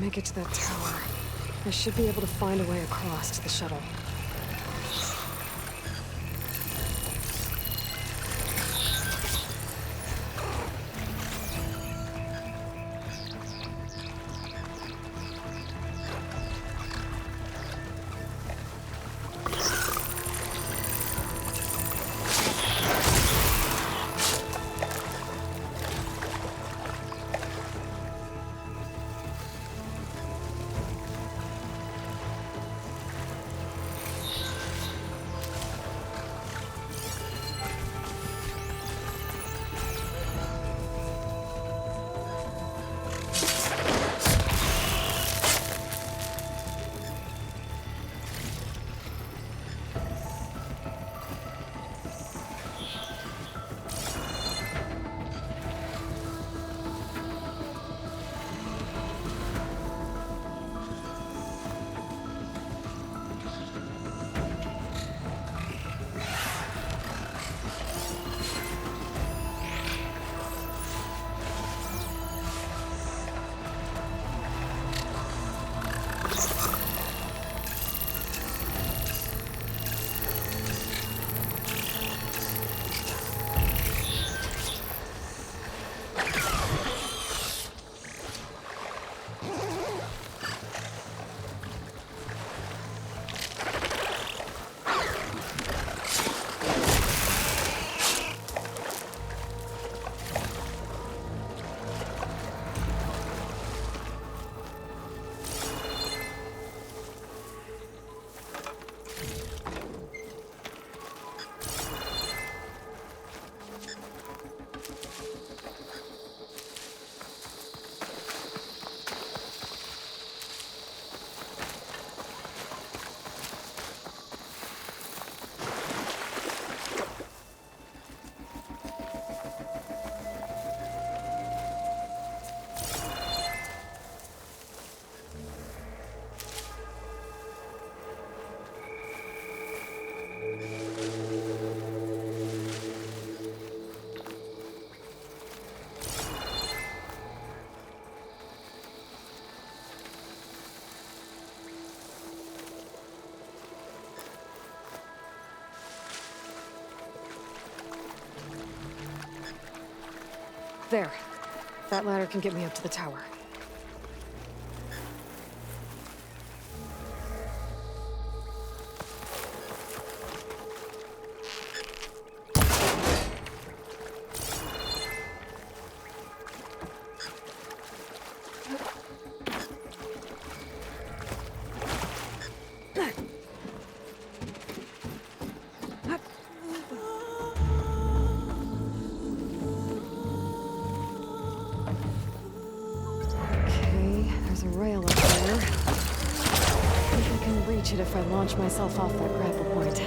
make it to that tower, I should be able to find a way across to the shuttle. There. That ladder can get me up to the tower. If I launch myself off that grapple point.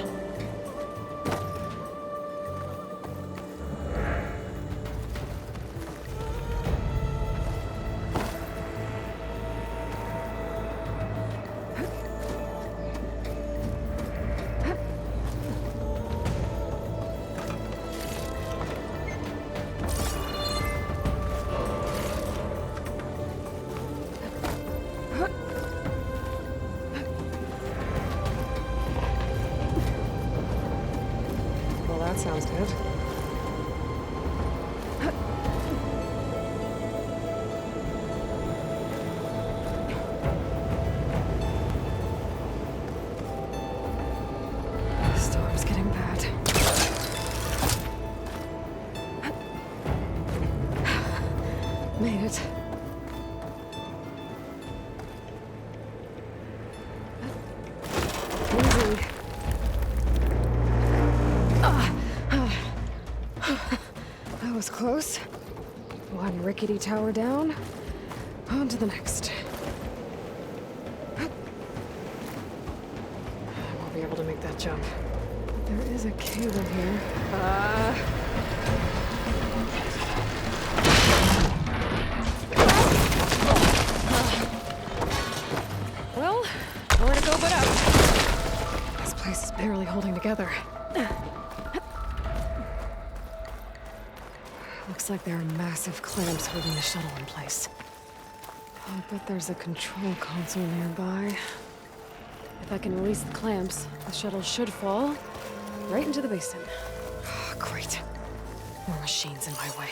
That sounds good. Storm's getting bad. Made it. Easy. That was close. One rickety tower down. On to the next. I won't be able to make that jump. But there is a cable here. Well, nowhere to go but up. This place is barely holding together. Looks like there are massive clamps holding the shuttle in place. I bet there's a control console nearby. If I can release the clamps, the shuttle should fall right into the basin. Great. More machines in my way.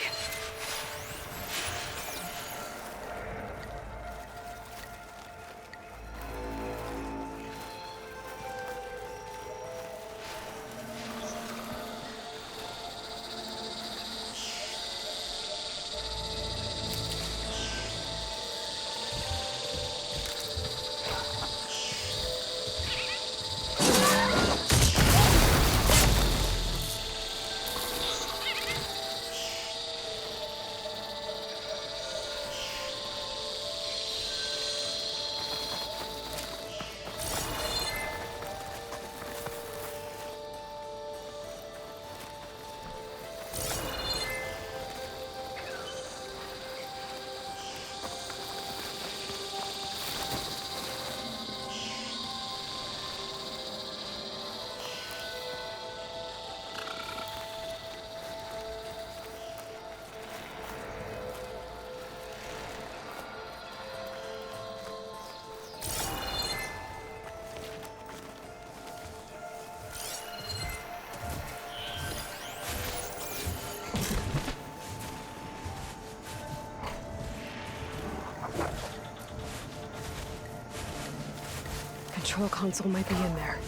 Control console might be in there.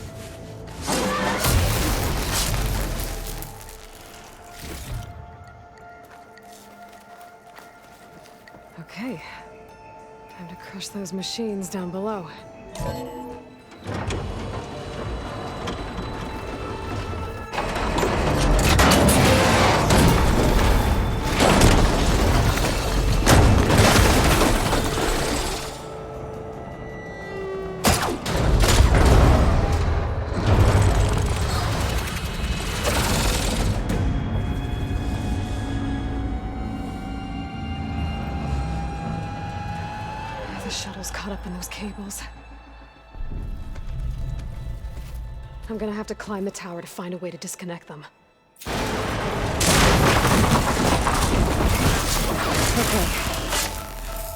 Okay. Time to crush those machines down below. The shuttle's caught up in those cables. I'm gonna have to climb the tower to find a way to disconnect them. Okay.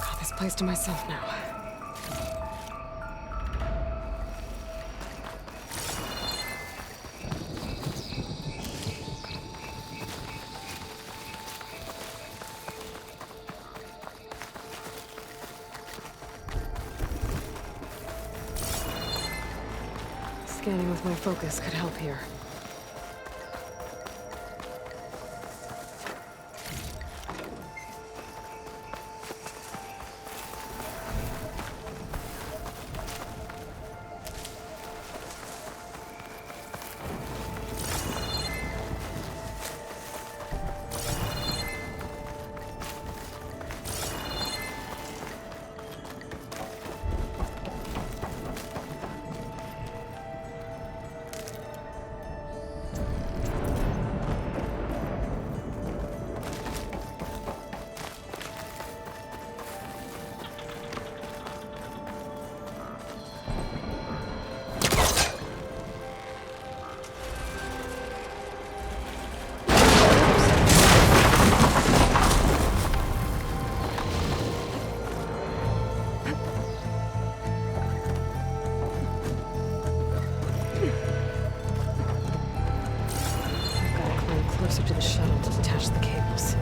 Got this place to myself now. Scanning with my focus could help here. Closer to the shuttle to detach the cables.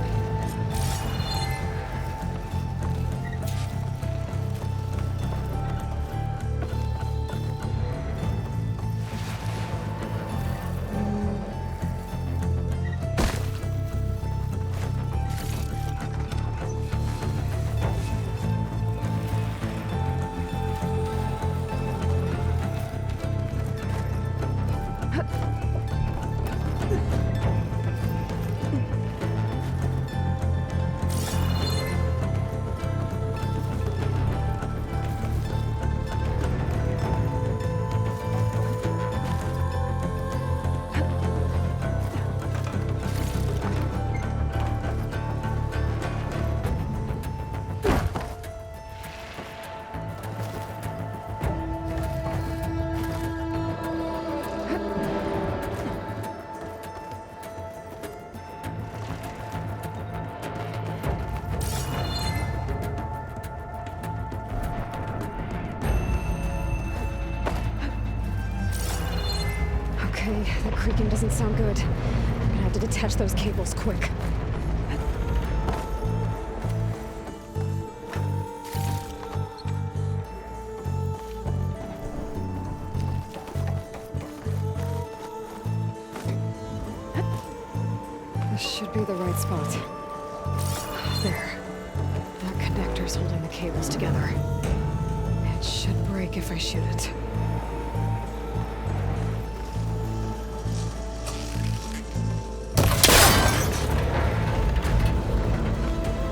That creaking doesn't sound good. I'm gonna have to detach those cables quick. This should be the right spot. There. That connector's holding the cables together. It should break if I shoot it.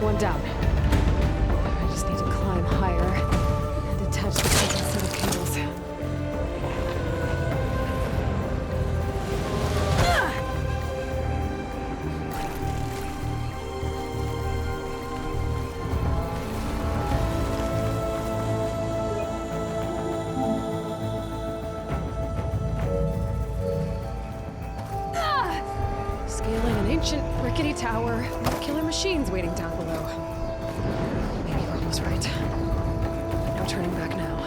One down. I just need to climb higher and detach the second set of cables. Scaling an ancient rickety tower with killer machines waiting down below. Maybe Ron was right. No turning back now.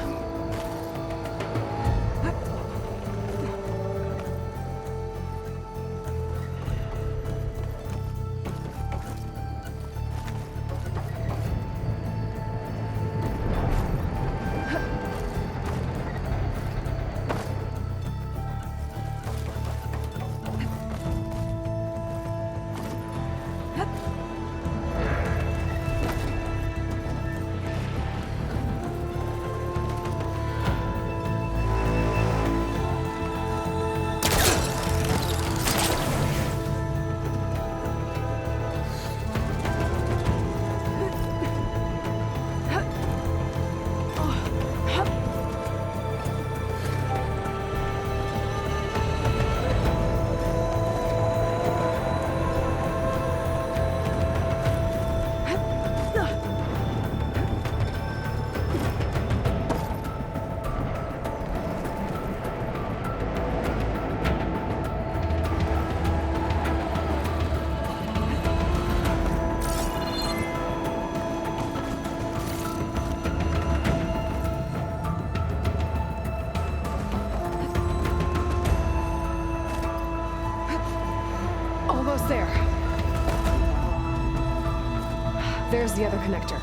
Almost there. There's the other connector.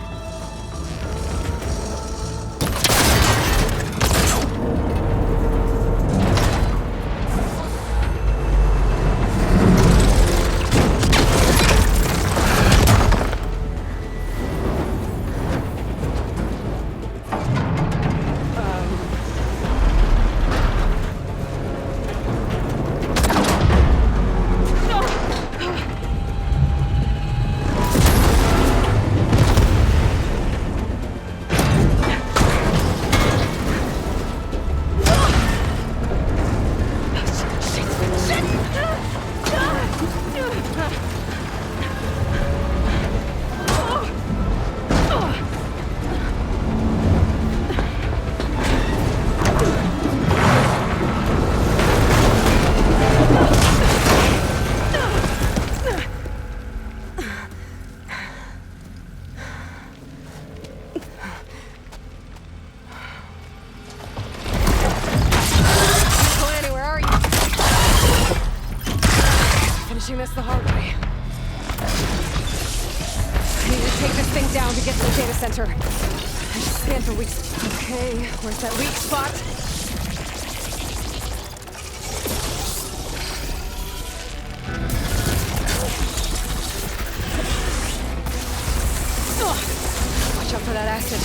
This the hard way. I need to take this thing down to get to the data center. I just scanned for weak spots. Okay, where's that weak spot? Ugh. Watch out for that acid.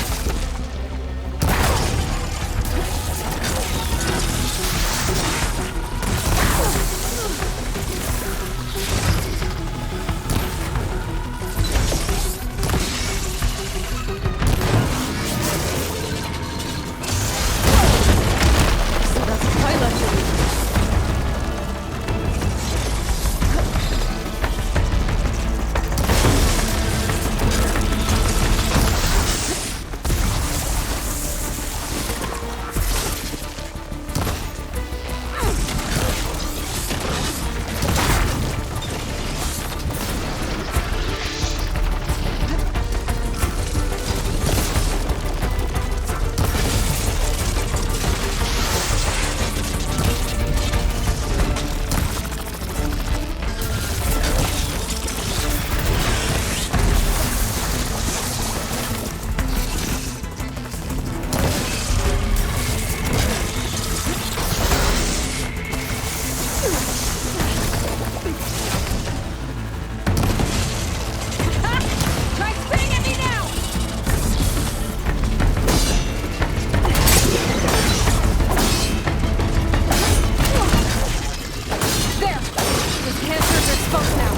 both now.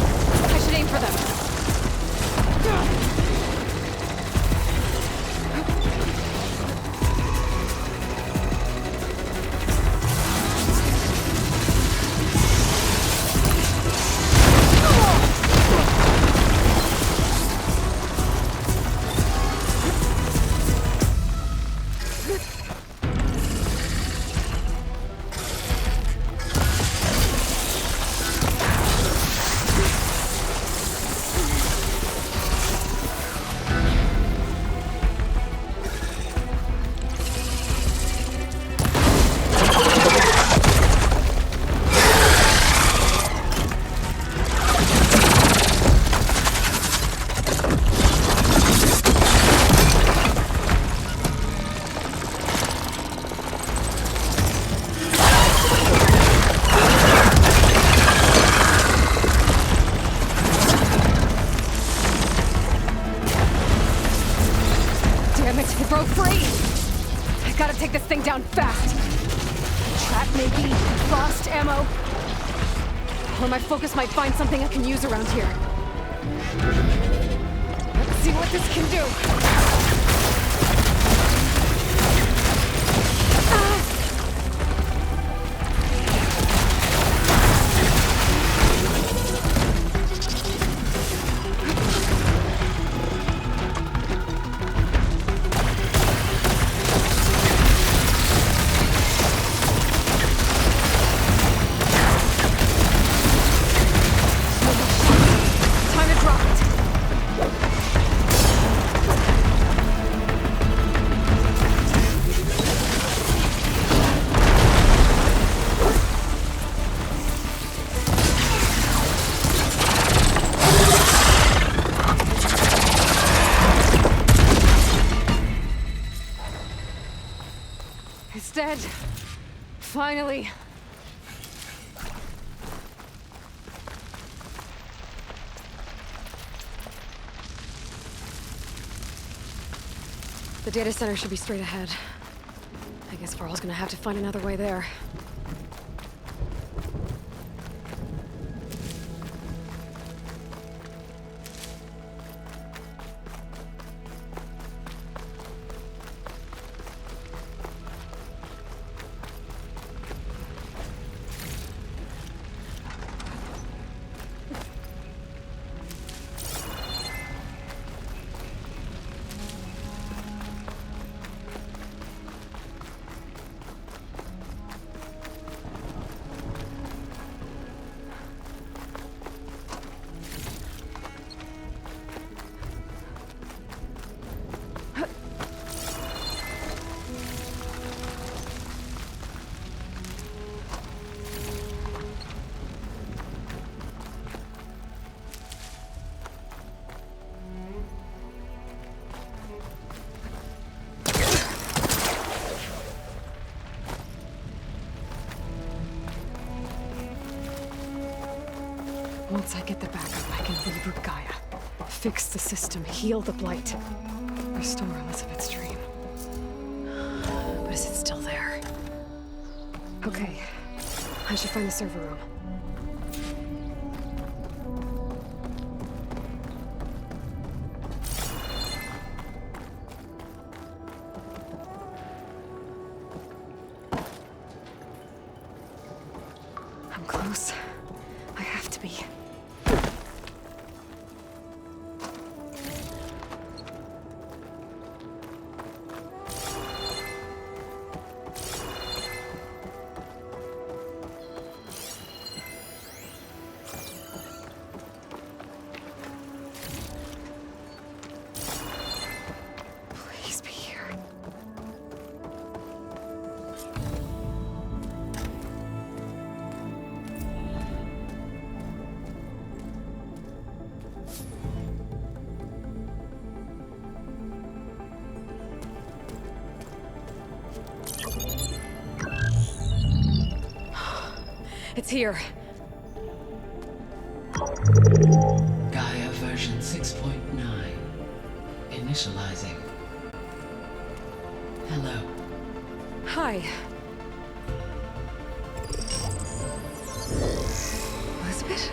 I should aim for them. It broke free! I gotta take this thing down fast. Trap maybe? Lost ammo? Or my focus might find something I can use around here. Let's see what this can do. It's dead. Finally. The data center should be straight ahead. I guess Varl's gonna have to find another way there. Once I get the backup, I can reboot Gaia. Fix the system, heal the Blight. Restore Elizabeth's dream. But is it still there? Okay. I should find the server room. I'm close. I have to be. Please be here. It's here. Gaia version 6.9. Initializing. Hello. Hi. Elizabeth?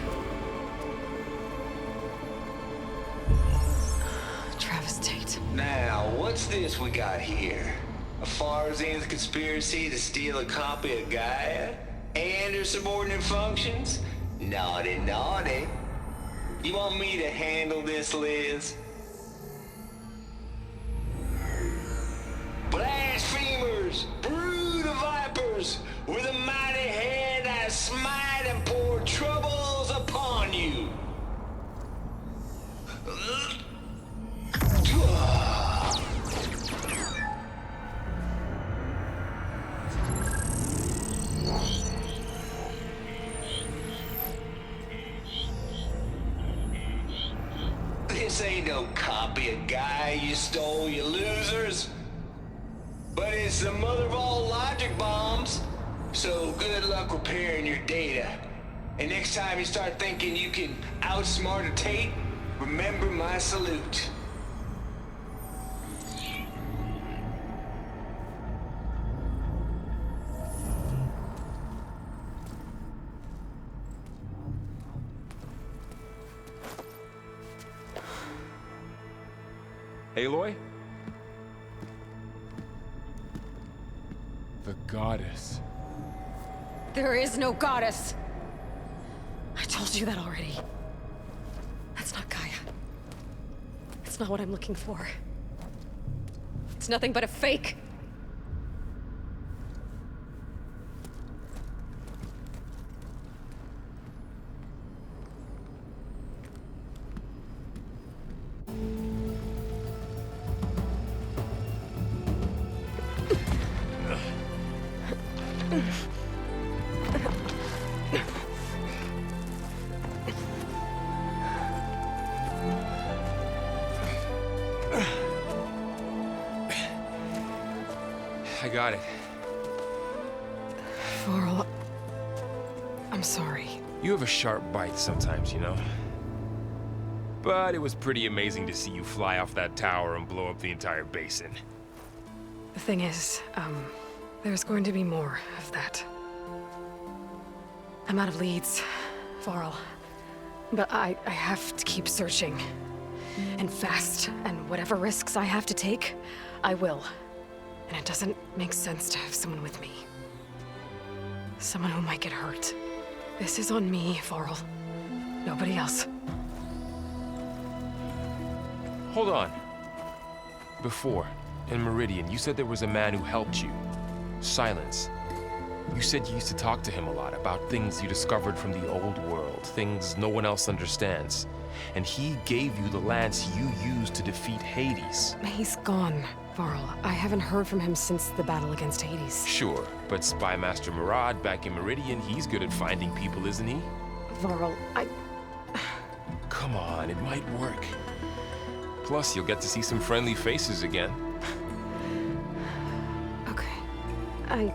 what's this we got here? A Farzian's conspiracy to steal a copy of Gaia? And her subordinate functions? Naughty, naughty. You want me to handle this, Liz? Blasphemers! Brood of vipers! With a mighty hand I smite and pour troubles upon you! This ain't no copy of Gaia you stole, you losers! But it's the mother of all logic bombs. So good luck repairing your data. And next time you start thinking you can outsmart a Tate, remember my salute. Aloy? The goddess. There is no goddess! I told you that already. That's not Gaia. It's not what I'm looking for. It's nothing but a fake. I got it. Varl, I'm sorry. You have a sharp bite sometimes, you know? But it was pretty amazing to see you fly off that tower and blow up the entire basin. The thing is, there's going to be more of that. I'm out of leads, Varl. But I have to keep searching. And fast, and whatever risks I have to take, I will. And it doesn't make sense to have someone with me. Someone who might get hurt. This is on me, Varl. Nobody else. Hold on. Before, in Meridian, you said there was a man who helped you. Silence. You said you used to talk to him a lot about things you discovered from the old world, things no one else understands. And he gave you the lance you used to defeat Hades. He's gone, Varl. I haven't heard from him since the battle against Hades. Sure, but Spy Master Murad back in Meridian, he's good at finding people, isn't he? Varl, Come on, it might work. Plus, you'll get to see some friendly faces again. Okay.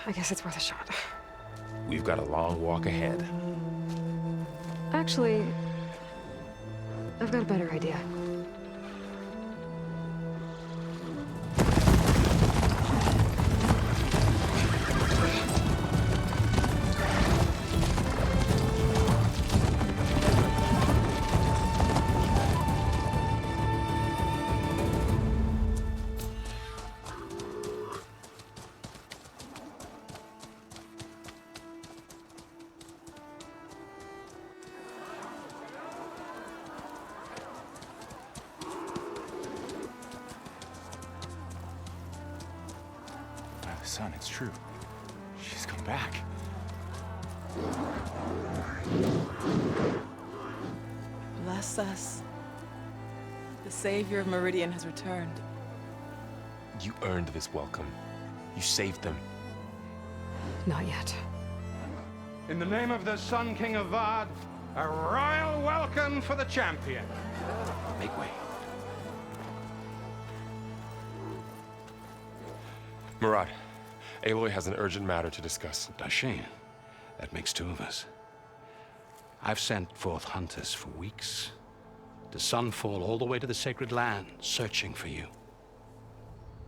I guess it's worth a shot. We've got a long walk ahead. Actually, I've got a better idea. Son, it's true. She's come back. Bless us. The savior of Meridian has returned. You earned this welcome. You saved them. Not yet. In the name of the Sun King of Vard, a royal welcome for the champion. Make way. Murad, Aloy has an urgent matter to discuss. Dashane, that makes two of us. I've sent forth hunters for weeks, to Sunfall all the way to the Sacred Land, searching for you.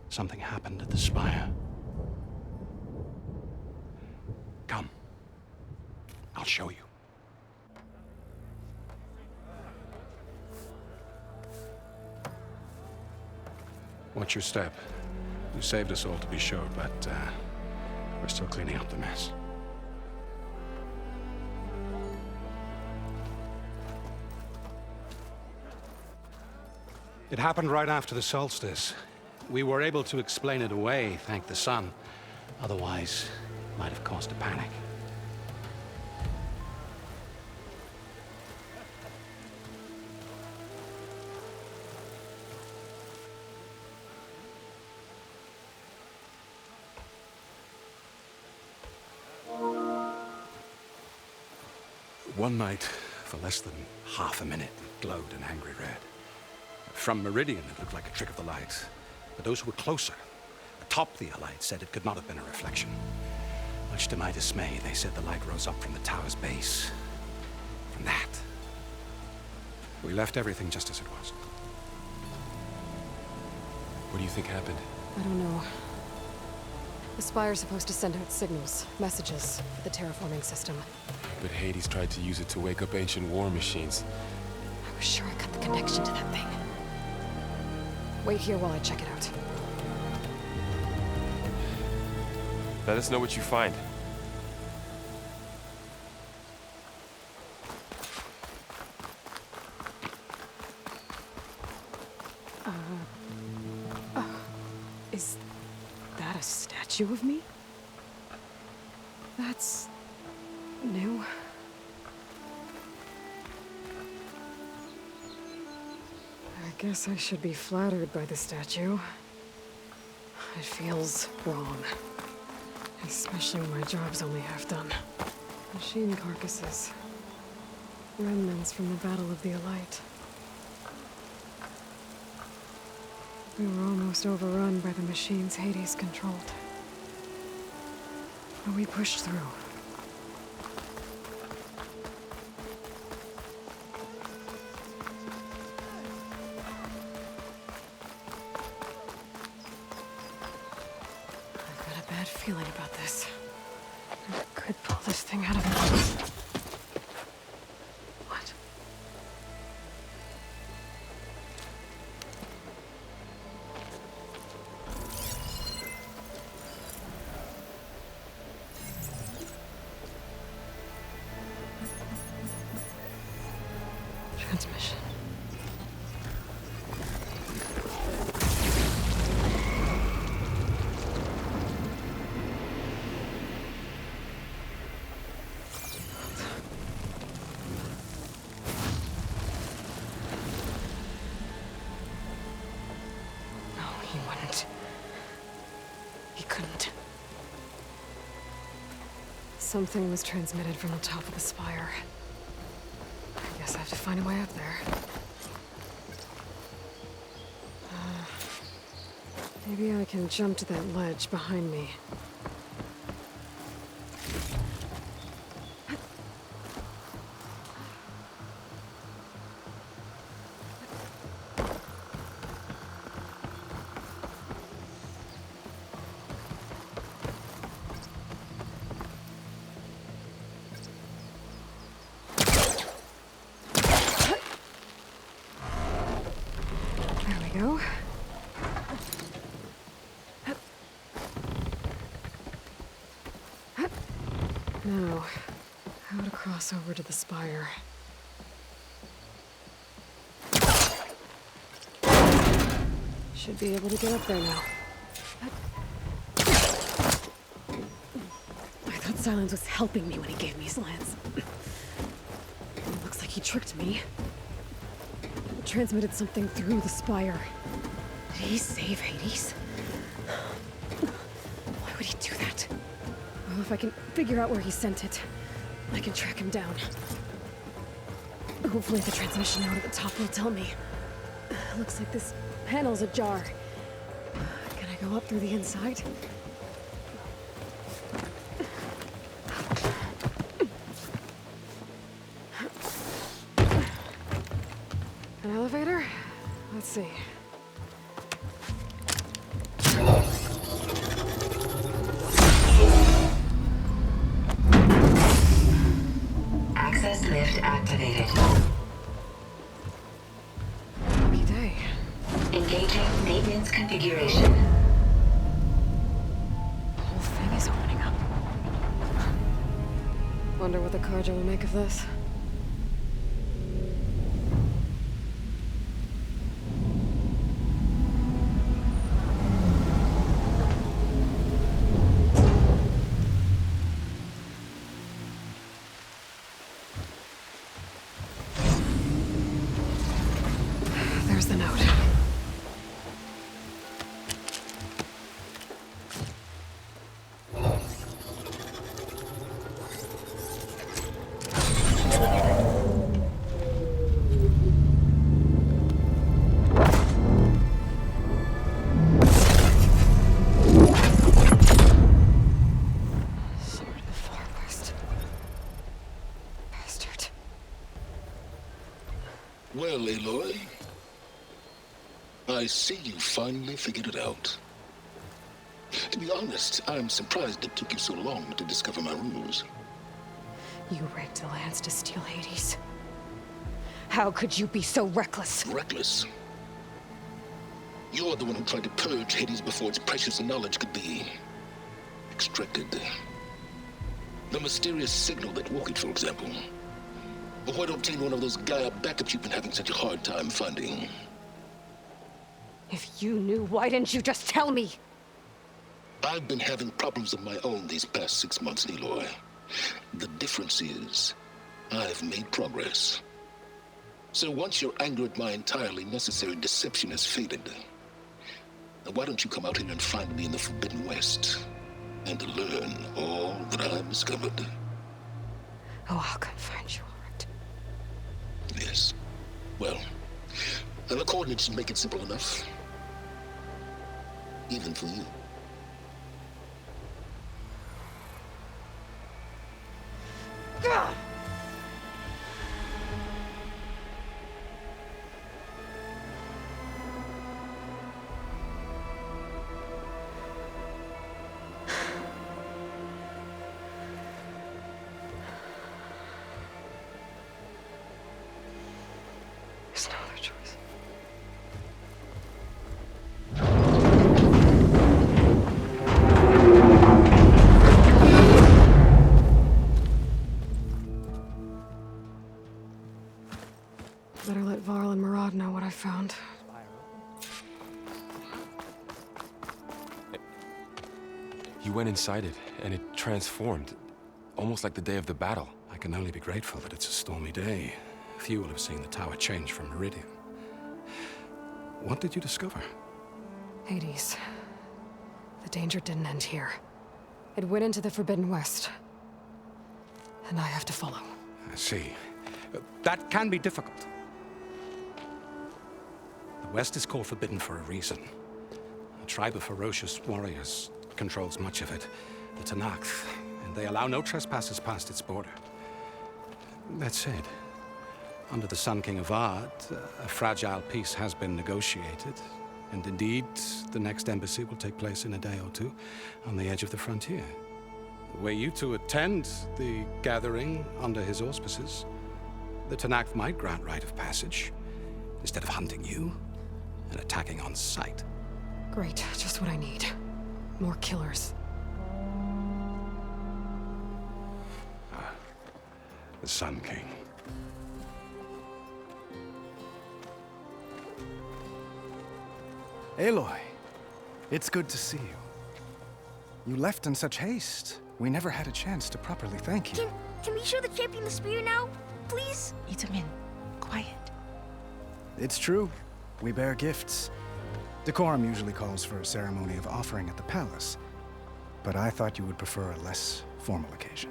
Something happened at the Spire. Come. I'll show you. Watch your step. You saved us all, to be sure, but we're still cleaning up the mess. It happened right after the solstice. We were able to explain it away, thank the sun. Otherwise, it might have caused a panic. One night, for less than half a minute, it glowed an angry red. From Meridian, it looked like a trick of the light. But those who were closer, atop the Allied, said it could not have been a reflection. Much to my dismay, they said the light rose up from the tower's base. From that. We left everything just as it was. What do you think happened? I don't know. The Spire's supposed to send out signals, messages, for the terraforming system. But Hades tried to use it to wake up ancient war machines. I was sure I cut the connection to that thing. Wait here while I check it out. Let us know what you find. Is that a statue of me? That's new. I guess I should be flattered by the statue. It feels wrong. Especially when my job's only half done. Machine carcasses. Remnants from the Battle of the Allight. We were almost overrun by the machines Hades controlled. But we pushed through. I've got a bad feeling about this. I could pull this thing out of it. What? Transmission. No, he wouldn't. He couldn't. Something was transmitted from the top of the spire. I guess I have to find a way up there. Maybe I can jump to that ledge behind me. There we go. Now, how to cross over to the spire. Should be able to get up there now. I thought Silence was helping me when he gave me his lance. Looks like he tricked me. Transmitted something through the spire. Did he save Hades? Why would he do that? Well, if I can figure out where he sent it, I can track him down. Hopefully the transmission note at the top will tell me. Looks like this panel's ajar. Can I go up through the inside? An elevator? Let's see. Access lift activated. Lucky day. Engaging maintenance Maintenance configuration. The whole thing is opening up. Wonder what the Carja will make of this. There's the note. Sword of the Far West. Bastard. Well, Aloy, I see you finally figured it out. To be honest, I'm surprised it took you so long to discover my rules. You rigged the lands to steal Hades. How could you be so reckless? Reckless. You're the one who tried to purge Hades before its precious knowledge could be extracted. The mysterious signal that woke it, for example. Or why to obtain one of those Gaia backups you've been having such a hard time finding. If you knew, why didn't you just tell me? I've been having problems of my own these past 6 months, Aloy. The difference is, I've made progress. So once your anger at my entirely necessary deception has faded, why don't you come out here and find me in the Forbidden West, and learn all that I've discovered? Oh, I'll come find you, all right. Yes. Well, the coordinates make it simple enough. Even for you. Gah! There's no other choice. Better let Varl and Murad know what I found. You went inside it, and it transformed. Almost like the day of the battle. I can only be grateful that it's a stormy day. Few will have seen the tower change from Meridian. What did you discover? Hades. The danger didn't end here. It went into the Forbidden West. And I have to follow. I see. That can be difficult. The West is called Forbidden for a reason. A tribe of ferocious warriors controls much of it, the Tenakth, and they allow no trespassers past its border. That said, under the Sun King Avad, a fragile peace has been negotiated, and indeed, the next embassy will take place in a day or two on the edge of the frontier. Were you to attend the gathering under his auspices, the Tenakth might grant right of passage, instead of hunting you and attacking on sight. Great, just what I need. More killers. The Sun King. Aloy, it's good to see you. You left in such haste. We never had a chance to properly thank you. Can we show the champion the spear now, please? Itamin, quiet. It's true. We bear gifts. Decorum usually calls for a ceremony of offering at the palace, but I thought you would prefer a less formal occasion.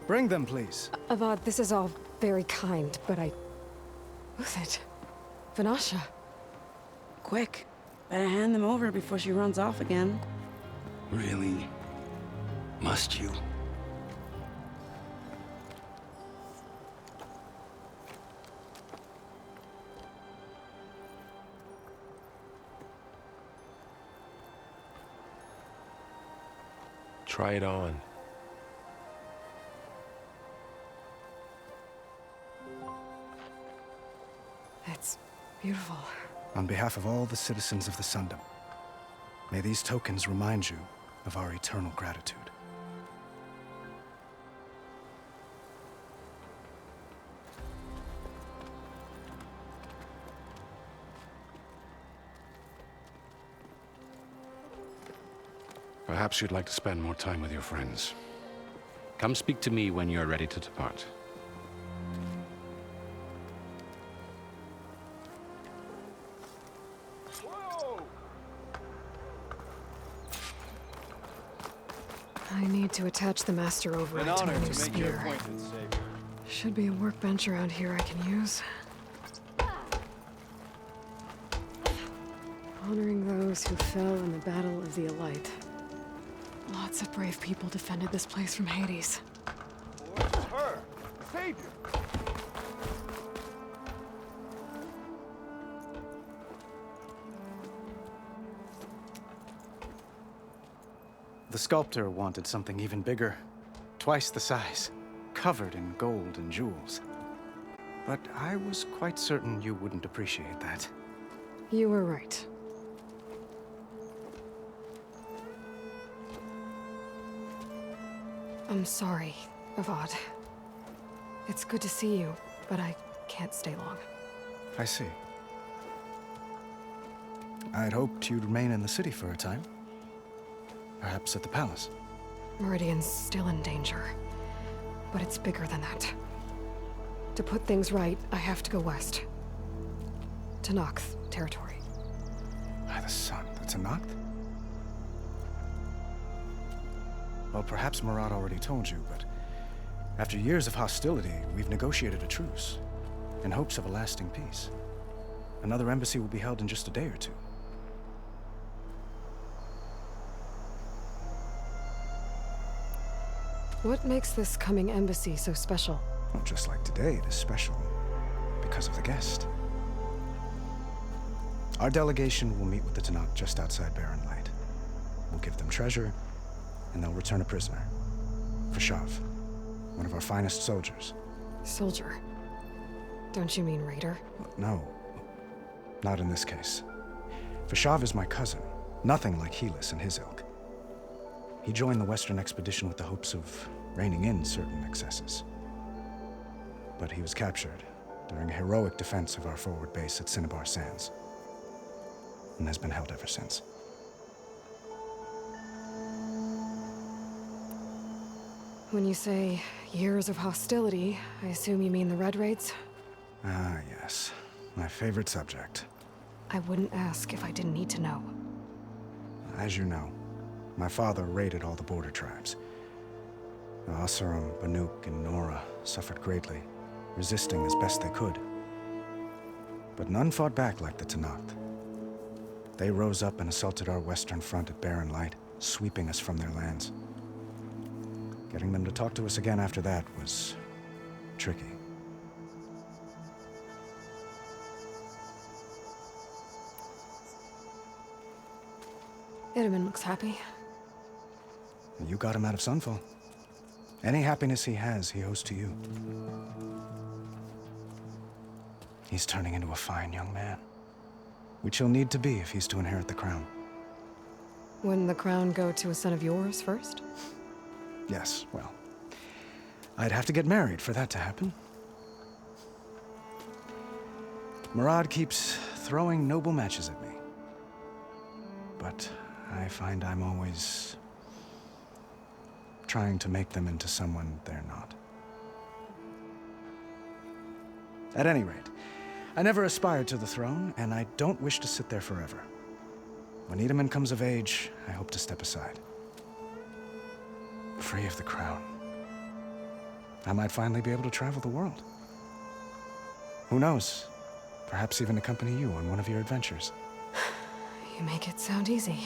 Bring them, please. Avad, this is all very kind, but Who's it? Vanasha. Quick. Better hand them over before she runs off again. Really? Must you? Try it on. It's beautiful. On behalf of all the citizens of the Sundom, may these tokens remind you of our eternal gratitude. Perhaps you'd like to spend more time with your friends. Come speak to me when you're ready to depart. I need to attach the Master Override to my new spear. Should be a workbench around here I can use. Honoring those who fell in the Battle of the Elite. Lots of brave people defended this place from Hades. Her! Savior! The sculptor wanted something even bigger, twice the size, covered in gold and jewels. But I was quite certain you wouldn't appreciate that. You were right. I'm sorry, Avad. It's good to see you, but I can't stay long. I see. I'd hoped you'd remain in the city for a time. Perhaps at the palace. Meridian's still in danger, but it's bigger than that. To put things right, I have to go west. To Nox territory. By the sun, that's a Noct? Well, perhaps Murad already told you, but after years of hostility, we've negotiated a truce, in hopes of a lasting peace. Another embassy will be held in just a day or two. What makes this coming embassy so special? Well, just like today, it is special because of the guest. Our delegation will meet with the Tenakth just outside Barren Light. We'll give them treasure, and they'll return a prisoner. Fashav, one of our finest soldiers. Soldier? Don't you mean raider? No, not in this case. Fashav is my cousin, nothing like Helis and his ilk. He joined the Western expedition with the hopes of reining in certain excesses. But he was captured during a heroic defense of our forward base at Cinnabar Sands, and has been held ever since. When you say years of hostility, I assume you mean the Red Raids? Ah, yes. My favorite subject. I wouldn't ask if I didn't need to know. As you know, my father raided all the border tribes. The Asurum, Banuk, and Nora suffered greatly, resisting as best they could. But none fought back like the Tenakth. They rose up and assaulted our western front at Barren Light, sweeping us from their lands. Getting them to talk to us again after that was tricky. Itamen looks happy. You got him out of Sunfall. Any happiness he has, he owes to you. He's turning into a fine young man, which he'll need to be if he's to inherit the crown. Wouldn't the crown go to a son of yours first? Yes, well, I'd have to get married for that to happen. Murad keeps throwing noble matches at me. But I find I'm always trying to make them into someone they're not. At any rate, I never aspired to the throne, and I don't wish to sit there forever. When Itamen comes of age, I hope to step aside. Free of the crown. I might finally be able to travel the world. Who knows? Perhaps even accompany you on one of your adventures. You make it sound easy.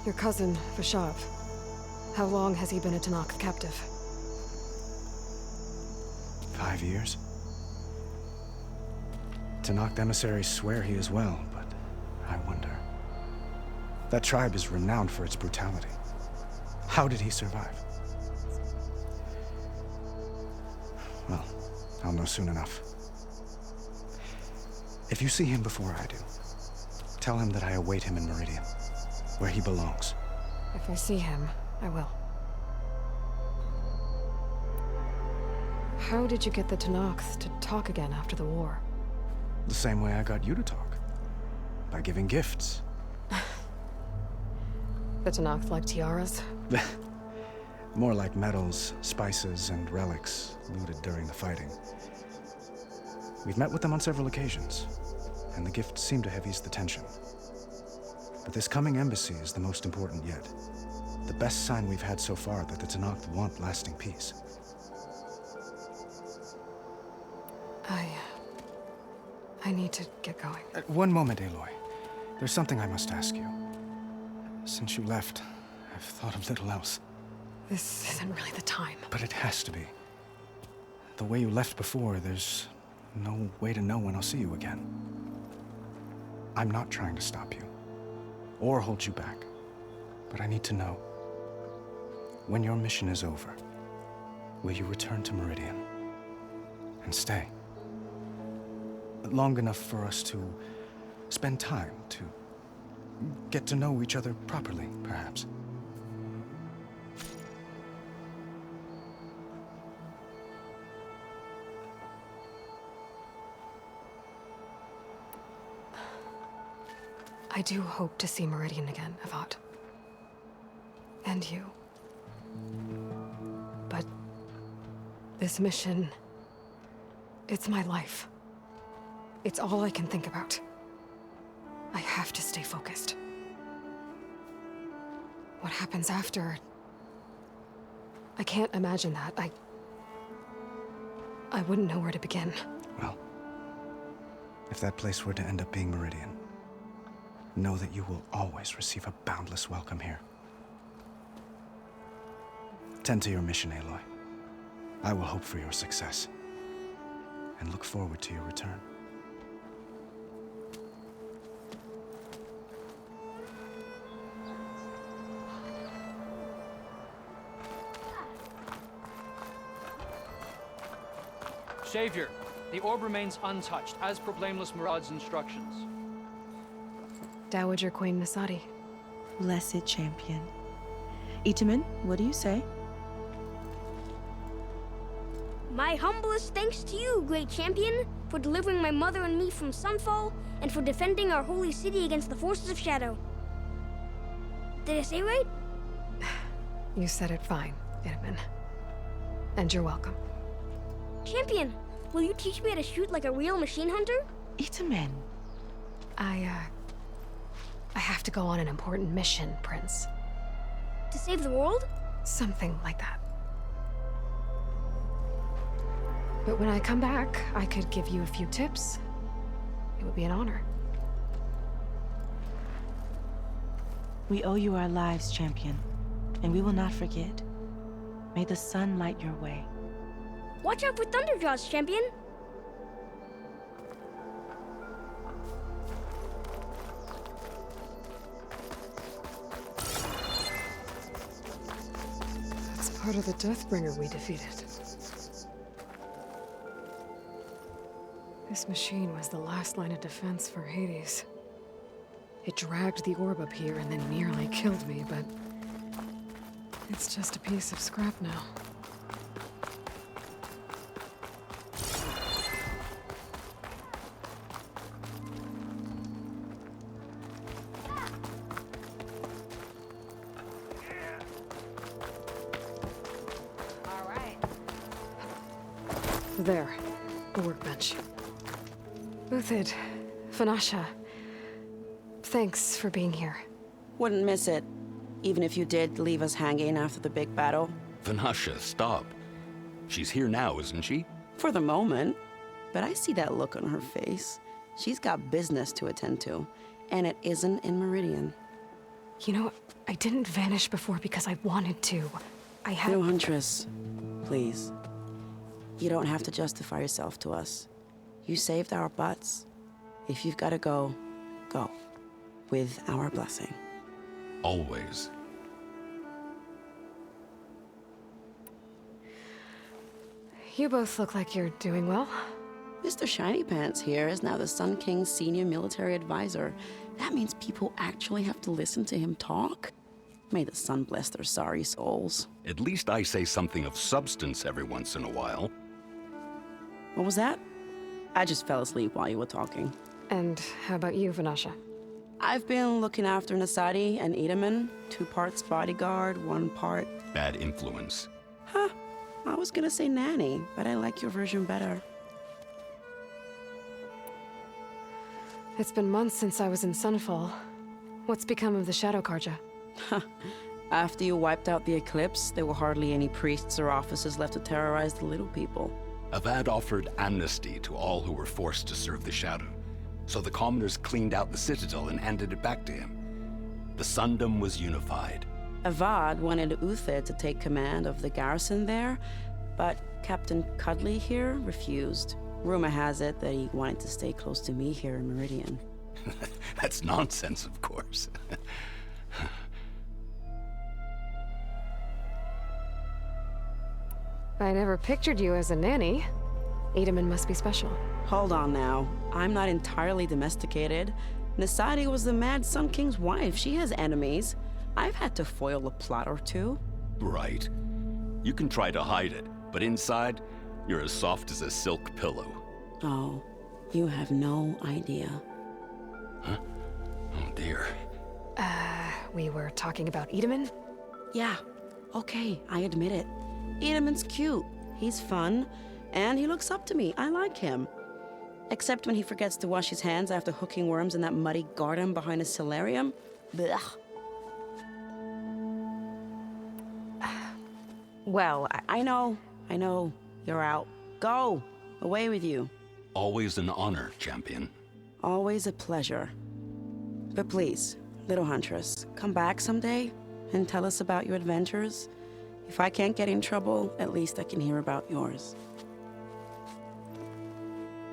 Your cousin, Fashav. How long has he been a Tenakth captive? 5 years. Tenakth emissaries swear he is well, but I wonder. That tribe is renowned for its brutality. How did he survive? Well, I'll know soon enough. If you see him before I do, tell him that I await him in Meridian, where he belongs. If I see him, I will. How did you get the Tenakth to talk again after the war? The same way I got you to talk. By giving gifts. The Tenakth like tiaras? More like medals, spices, and relics looted during the fighting. We've met with them on several occasions, and the gifts seem to have eased the tension. But this coming embassy is the most important yet. The best sign we've had so far that the Tenakth want lasting peace. I need to get going. One moment, Aloy. There's something I must ask you. Since you left, I've thought of little else. This isn't really the time. But it has to be. The way you left before, there's no way to know when I'll see you again. I'm not trying to stop you, or hold you back. But I need to know, when your mission is over, will you return to Meridian? And stay? Long enough for us to spend time, to get to know each other properly, perhaps. I do hope to see Meridian again, Avad. And you. But this mission, it's my life. It's all I can think about. I have to stay focused. What happens after? I can't imagine that. I wouldn't know where to begin. Well, if that place were to end up being Meridian, know that you will always receive a boundless welcome here. Tend to your mission, Aloy. I will hope for your success, and look forward to your return. Savior, the orb remains untouched, as per Blameless Murad's instructions. Dowager Queen Nasadi. Blessed champion. Itamen, what do you say? My humblest thanks to you, great champion, for delivering my mother and me from Sunfall, and for defending our holy city against the forces of Shadow. Did I say right? You said it fine, Itamen. And you're welcome. Champion, will you teach me how to shoot like a real machine hunter? Itamen. I have to go on an important mission, Prince. To save the world? Something like that. But when I come back, I could give you a few tips. It would be an honor. We owe you our lives, champion, and we will not forget. May the sun light your way. Watch out for Thunderjaws, champion! That's part of the Deathbringer we defeated. This machine was the last line of defense for Hades. It dragged the orb up here and then nearly killed me, but it's just a piece of scrap now. There, the workbench. Uthid, Vanasha, thanks for being here. Wouldn't miss it, even if you did leave us hanging after the big battle. Vanasha, stop. She's here now, isn't she? For the moment. But I see that look on her face. She's got business to attend to, and it isn't in Meridian. You know, I didn't vanish before because I wanted to. I had— No, Huntress. Please. You don't have to justify yourself to us. You saved our butts. If you've got to go, go. With our blessing. Always. you both look like you're doing well. Mr. Shiny Pants here is now the Sun King's senior military advisor. That means people actually have to listen to him talk. May the sun bless their sorry souls. At least I say something of substance every once in a while. What was that? I just fell asleep while you were talking. And how about you, Vanasha? I've been looking after Nasadi and Edaman. 2 parts bodyguard, 1 part... Bad influence. Huh. I was gonna say nanny, but I like your version better. It's been months since I was in Sunfall. What's become of the Shadow Carja? After you wiped out the Eclipse, there were hardly any priests or officers left to terrorize the little people. Avad offered amnesty to all who were forced to serve the Shadow. So the commoners cleaned out the Citadel and handed it back to him. The Sundom was unified. Avad wanted Uther to take command of the garrison there, but Captain Cudley here refused. Rumor has it that he wanted to stay close to me here in Meridian. That's nonsense, of course. I never pictured you as a nanny. Edaman must be special. Hold on now. I'm not entirely domesticated. Nasadi was the Mad Sun King's wife. She has enemies. I've had to foil a plot or 2. Right. You can try to hide it, but inside, you're as soft as a silk pillow. Oh, you have no idea. Huh? Oh dear. We were talking about Edaman? Yeah, okay, I admit it. Edaman's cute, he's fun, and he looks up to me. I like him. Except when he forgets to wash his hands after hooking worms in that muddy garden behind his solarium. Blech. Well, I know. You're out. Go! Away with you. Always an honor, champion. Always a pleasure. But please, little huntress, come back someday and tell us about your adventures. If I can't get in trouble, at least I can hear about yours.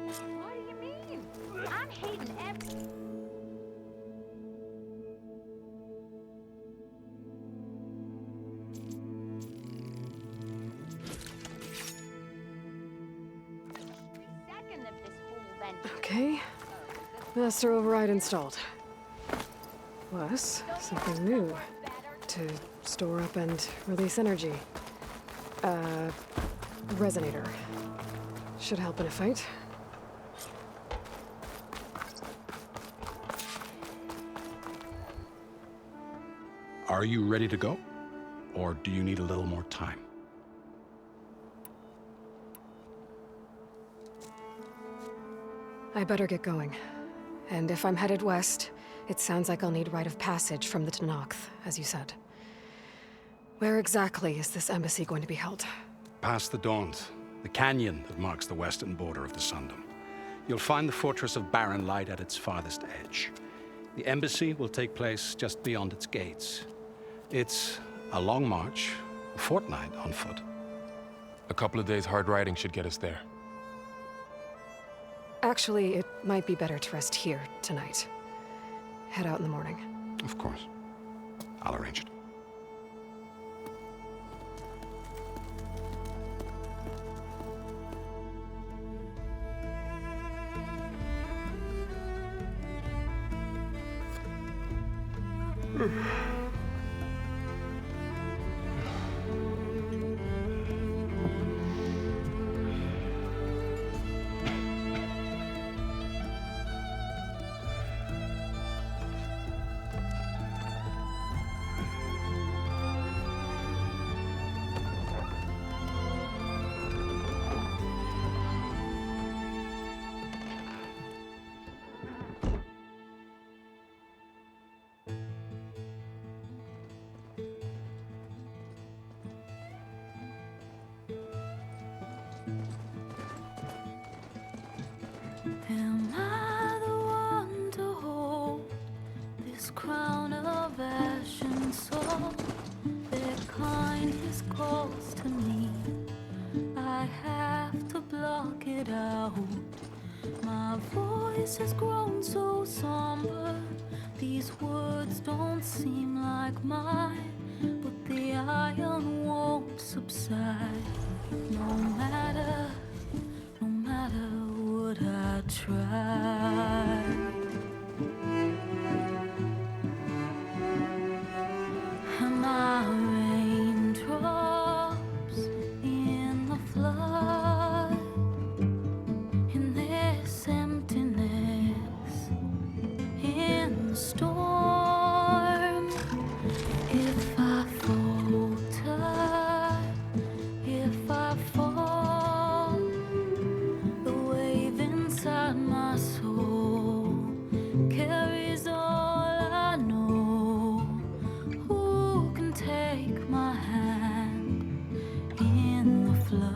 What do you mean? I'm hating every... Okay. Master override installed. Plus, something new. To store up and release energy. Resonator. Should help in a fight. Are you ready to go? Or do you need a little more time? I better get going. And if I'm headed west, it sounds like I'll need rite of passage from the Tenakth, as you said. Where exactly is this embassy going to be held? Past the Daunt, the canyon that marks the western border of the Sundom. You'll find the fortress of Barren Light at its farthest edge. The embassy will take place just beyond its gates. It's a long march, a fortnight on foot. A couple of days hard riding should get us there. Actually, it might be better to rest here tonight. Head out in the morning. Of course. I'll arrange it. Am I the one to hold this crown of ash and soul? Their kindness calls to me. I have to block it out. My voice has grown so somber. These words don't seem like mine, but the iron won't subside. No matter try. And my raindrops in the flood, in this emptiness, in the storm. If I falter, if I fall, the wave inside my soul carries all I know. Who can take my hand in the flood?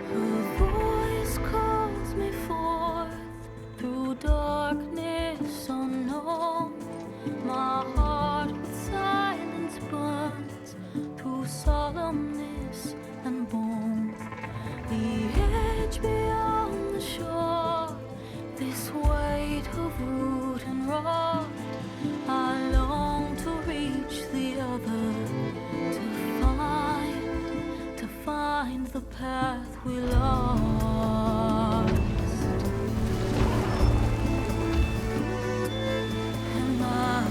Her voice calls me forth through darkness unknown. My heart with silence burns through solemnness and bone. The edge beyond the shore, this weight of root and rod. I long to reach the other, to find the path we lost. And my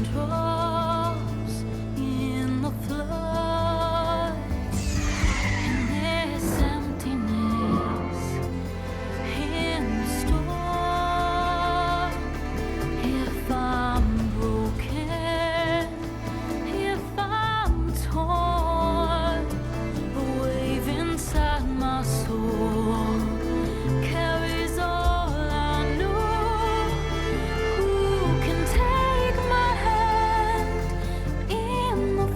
raindrops in the flood, in this emptiness, in the storm. If I'm broken, if I'm torn, the wave inside my soul carries all I know. Who can take my hand in the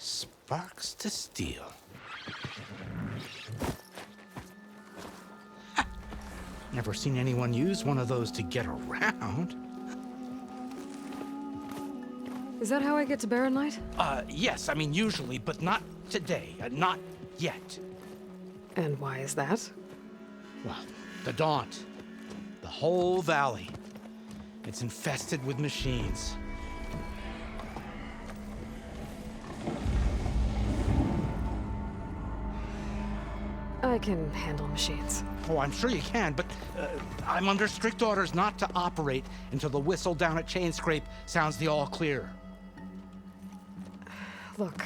Sparks to steel. Ha! Never seen anyone use one of those to get around. Is that how I get to Barren Light? Yes, I mean usually, but not today. Not yet. And why is that? Well, the Daunt. The whole valley. It's infested with machines. I can handle machines. Oh, I'm sure you can, but I'm under strict orders not to operate until the whistle down at Chainscrape sounds the all clear. Look,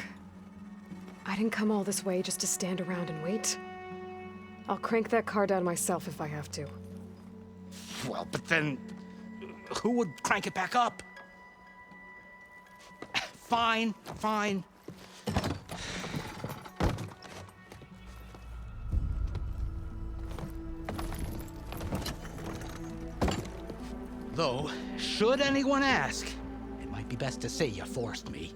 I didn't come all this way just to stand around and wait. I'll crank that car down myself if I have to. Well, but then who would crank it back up? Fine, fine. Though, should anyone ask, it might be best to say you forced me.